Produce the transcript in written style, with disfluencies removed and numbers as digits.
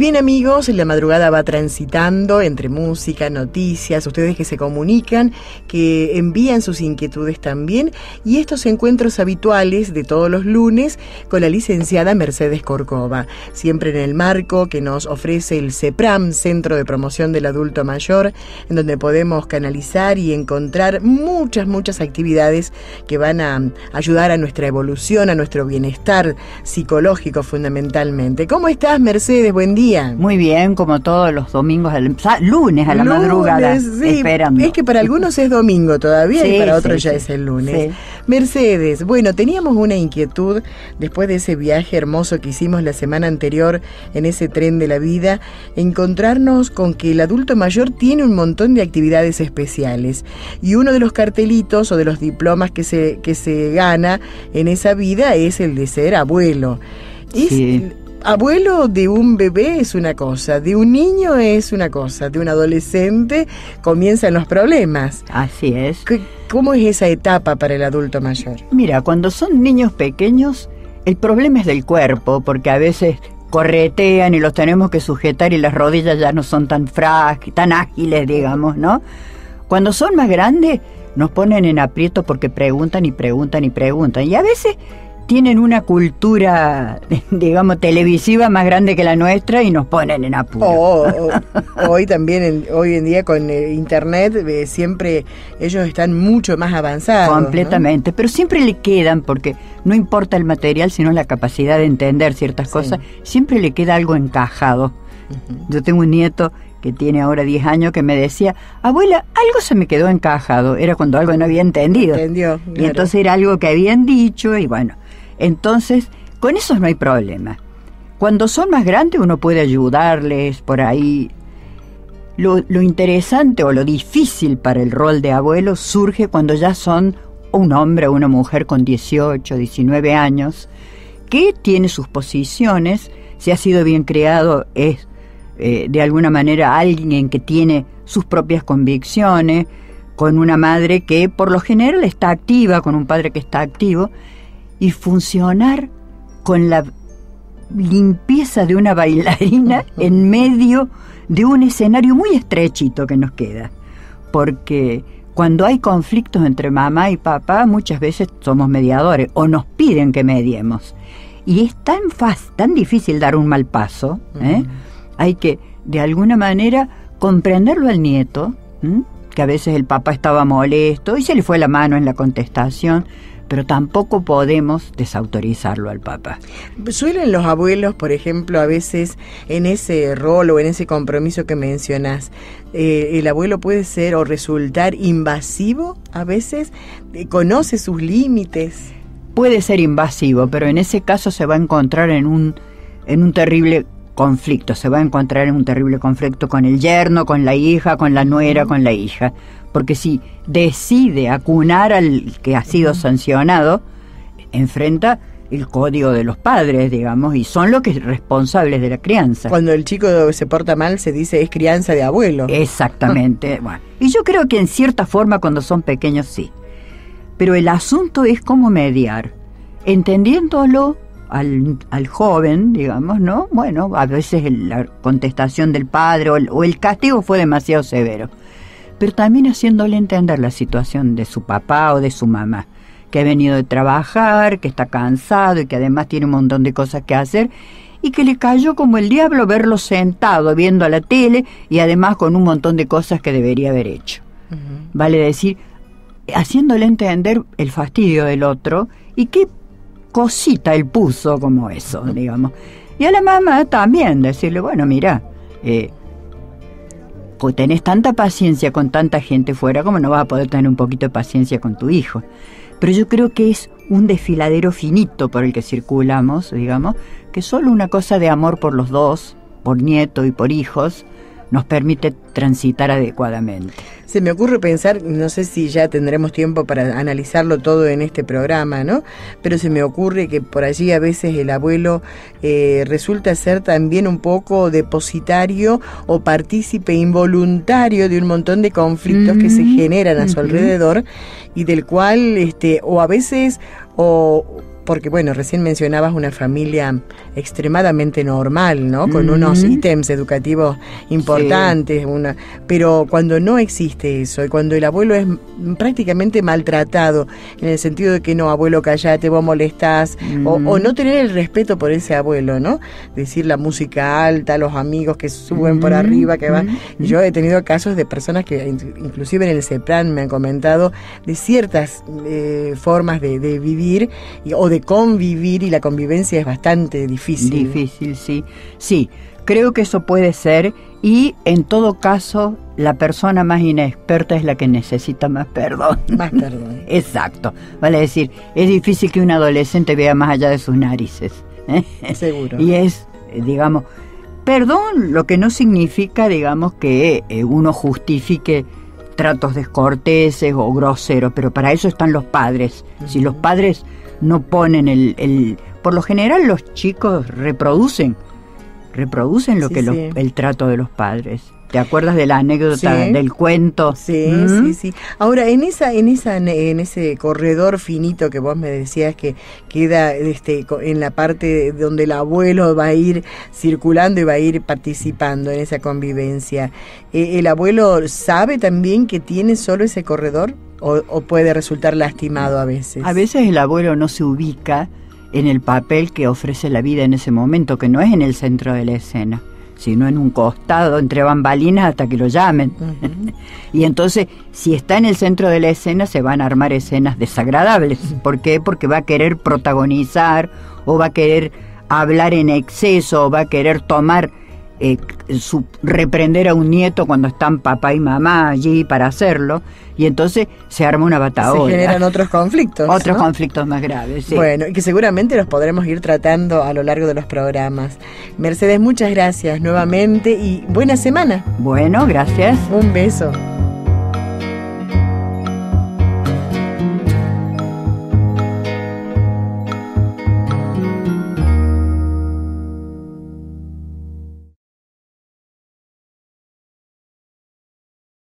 bien, amigos, la madrugada va transitando entre música, noticias, ustedes que se comunican, que envían sus inquietudes también, y estos encuentros habituales de todos los lunes con la licenciada Mercedes Corcova, siempre en el marco que nos ofrece el CEPRAM, Centro de Promoción del Adulto Mayor, en donde podemos canalizar y encontrar muchas actividades que van a ayudar a nuestra evolución, a nuestro bienestar psicológico fundamentalmente. ¿Cómo estás, Mercedes? Buen día. Muy bien, como todos los domingos, lunes a la madrugada, sí, esperando. Es que para algunos es domingo todavía, sí, y para otros ya es el lunes. Sí. Mercedes, bueno, teníamos una inquietud después de ese viaje hermoso que hicimos la semana anterior en ese tren de la vida, encontrarnos con que el adulto mayor tiene un montón de actividades especiales, y uno de los cartelitos o de los diplomas que se gana en esa vida es el de ser abuelo. Sí. Abuelo de un bebé es una cosa, de un niño es una cosa, de un adolescente comienzan los problemas. Así es. ¿Cómo es esa etapa para el adulto mayor? Mira, cuando son niños pequeños, el problema es del cuerpo, porque a veces corretean y los tenemos que sujetar y las rodillas ya no son tan tan ágiles, digamos, ¿no? Cuando son más grandes, nos ponen en aprieto porque preguntan, y a veces tienen una cultura, digamos, televisiva más grande que la nuestra y nos ponen en apuro. Hoy en día con internet, siempre ellos están mucho más avanzados. Completamente, ¿no? Pero siempre le quedan, porque no importa el material, sino la capacidad de entender ciertas cosas, siempre le queda algo encajado. Uh-huh. Yo tengo un nieto que tiene ahora 10 años, que me decía, abuela, algo se me quedó encajado. Era cuando algo no había entendido. Entendió, claro. Y entonces era algo que habían dicho, y bueno, entonces con eso no hay problema. Cuando son más grandes uno puede ayudarles por ahí. Lo interesante o lo difícil para el rol de abuelo surge cuando ya son un hombre o una mujer con 18, 19 años, que tiene sus posiciones, si ha sido bien criado, es de alguna manera alguien que tiene sus propias convicciones, con una madre que por lo general está activa, con un padre que está activo, y funcionar con la limpieza de una bailarina en medio de un escenario muy estrechito que nos queda, porque cuando hay conflictos entre mamá y papá, muchas veces somos mediadores o nos piden que mediemos, y es tan difícil dar un mal paso, ¿eh? Hay que, de alguna manera, comprenderlo al nieto, que a veces el papá estaba molesto y se le fue la mano en la contestación, pero tampoco podemos desautorizarlo al papá. ¿Suelen los abuelos, por ejemplo, a veces en ese rol o en ese compromiso que mencionás, el abuelo puede ser o resultar invasivo a veces? ¿Conoce sus límites? Puede ser invasivo, pero en ese caso se va a encontrar en un terrible conflicto, se va a encontrar en un terrible conflicto con el yerno, con la hija, con la nuera, con la hija, porque si decide acunar al que ha sido sancionado, enfrenta el código de los padres, digamos, y son los que responsables de la crianza. Cuando el chico se porta mal, se dice es crianza de abuelo. Exactamente. Bueno, y yo creo que en cierta forma cuando son pequeños sí, pero el asunto es cómo mediar, entendiéndolo al joven, digamos, ¿no? Bueno, a veces la contestación del padre o el castigo fue demasiado severo, pero también haciéndole entender la situación de su papá o de su mamá, que ha venido de trabajar, que está cansado y que además tiene un montón de cosas que hacer, y que le cayó como el diablo verlo sentado viendo a la tele y además con un montón de cosas que debería haber hecho. Uh-huh. Vale decir, haciéndole entender el fastidio del otro y qué cosita él puso como eso, digamos. Y a la mamá también decirle, bueno, mira, pues tenés tanta paciencia con tanta gente fuera, como no vas a poder tener un poquito de paciencia con tu hijo. Pero yo creo que es un desfiladero finito por el que circulamos, digamos, que solo una cosa de amor por los dos, por nieto y por hijos, nos permite transitar adecuadamente. Se me ocurre pensar, no sé si ya tendremos tiempo para analizarlo todo en este programa, ¿no? Pero se me ocurre que por allí a veces el abuelo resulta ser también un poco depositario o partícipe involuntario de un montón de conflictos que se generan a su alrededor y del cual, o a veces, porque bueno, recién mencionabas una familia extremadamente normal, ¿no? Con unos ítems educativos importantes, pero cuando no existe eso, y cuando el abuelo es prácticamente maltratado, en el sentido de que no, abuelo, callate, vos molestás, o no tener el respeto por ese abuelo, ¿no? Decir la música alta, los amigos que suben por arriba, que van. Yo he tenido casos de personas que inclusive en el CEPRAN me han comentado de ciertas formas de vivir o de convivir, y la convivencia es bastante difícil. Difícil, sí. Sí, creo que eso puede ser, y en todo caso la persona más inexperta es la que necesita más perdón. Más perdón. Exacto. Vale decir, es difícil que un adolescente vea más allá de sus narices. Seguro. Y es, digamos, perdón, lo que no significa, digamos, que uno justifique tratos descorteses o groseros, pero para eso están los padres. Si los padres no ponen por lo general los chicos reproducen lo que el trato de los padres. ¿Te acuerdas de la anécdota del cuento? Sí, sí. Ahora, en ese corredor finito que vos me decías que queda en la parte donde el abuelo va a ir circulando y va a ir participando en esa convivencia, ¿el abuelo sabe también que tiene solo ese corredor o puede resultar lastimado a veces? A veces el abuelo no se ubica en el papel que ofrece la vida en ese momento, que no es en el centro de la escena, sino en un costado, entre bambalinas, hasta que lo llamen. Y entonces, si está en el centro de la escena, se van a armar escenas desagradables. ¿Por qué? Porque va a querer protagonizar, o va a querer hablar en exceso, o va a querer tomar, reprender a un nieto cuando están papá y mamá allí para hacerlo, y entonces se arma una batahola. Se generan otros conflictos. Otros conflictos más graves, sí. Bueno, y que seguramente los podremos ir tratando a lo largo de los programas. Mercedes, muchas gracias nuevamente y buena semana. Bueno, gracias. Un beso.